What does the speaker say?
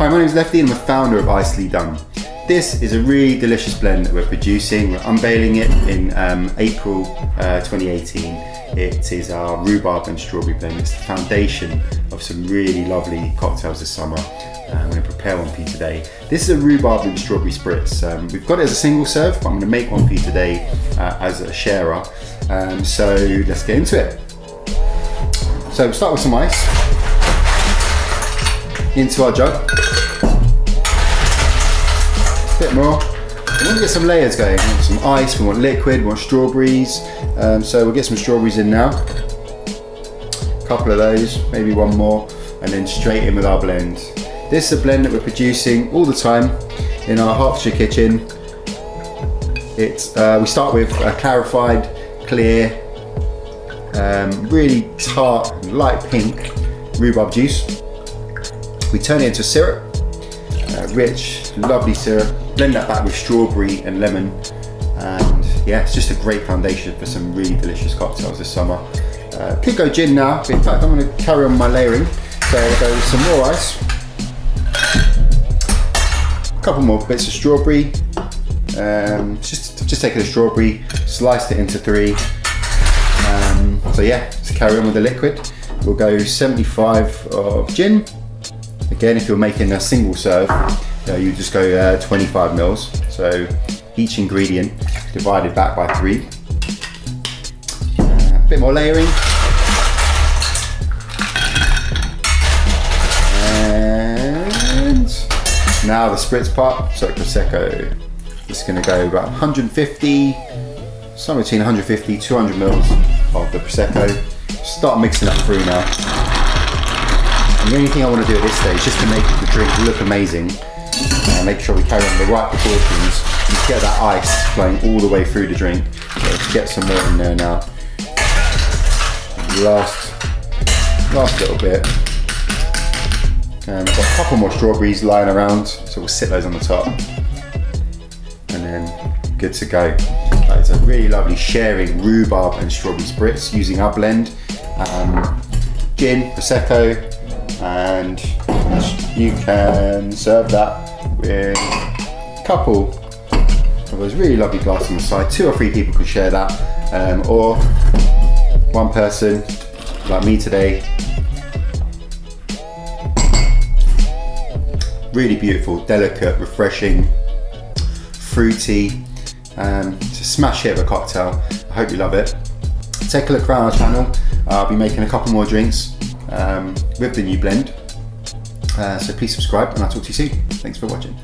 Hi, my name is Lefty and I'm the founder of Icely Done. This is a really delicious blend that we're producing. We're unveiling it in April 2018. It is our rhubarb and strawberry blend. It's the foundation of some really lovely cocktails this summer. I'm going to prepare one for you today. This is a rhubarb and strawberry spritz. We've got it as a single serve, but I'm going to make one for you today as a sharer. So let's get into it. So we'll start with some ice into our jug. A bit more. We want to get some layers going. We want some ice, we want liquid, we want strawberries. So we'll get some strawberries in now. A couple of those, maybe one more, and then straight in with our blend. This is a blend that we're producing all the time in our Hertfordshire kitchen. We start with a clarified, clear, really tart, light pink rhubarb juice. We turn it into syrup, rich, lovely syrup. Blend that back with strawberry and lemon, and yeah, it's just a great foundation for some really delicious cocktails this summer. Could go gin now, but in fact I'm going to carry on my layering. So I'll go with some more ice, a couple more bits of strawberry. Just taken a strawberry, sliced it into 3. So yeah, let's carry on with the liquid. We'll go 75 of gin. Again, if you're making a single serve, you just go 25 mils. So each ingredient divided back by 3. A bit more layering. And now the spritz part, so Prosecco. It's going to go about 150, somewhere between 150, 200 mils of the Prosecco. Start mixing that through now. And the only thing I want to do at this stage is just to make the drink look amazing. Make sure we carry on the right proportions and get that ice flowing all the way through the drink. So let's get some more in there now. Last little bit. And I've got a couple more strawberries lying around, so we'll sit those on the top. And then good to go. It's a really lovely sharing rhubarb and strawberry spritz using our blend. Gin, Prosecco, and you can serve that with a couple of those really lovely glasses on the side. 2 or 3 people could share that, or one person like me today. Really beautiful, delicate, refreshing, fruity. To smash hit of a cocktail. I hope you love it. Take a look around our channel. I'll be making a couple more drinks with the new blend. So please subscribe and I'll talk to you soon. Thanks for watching.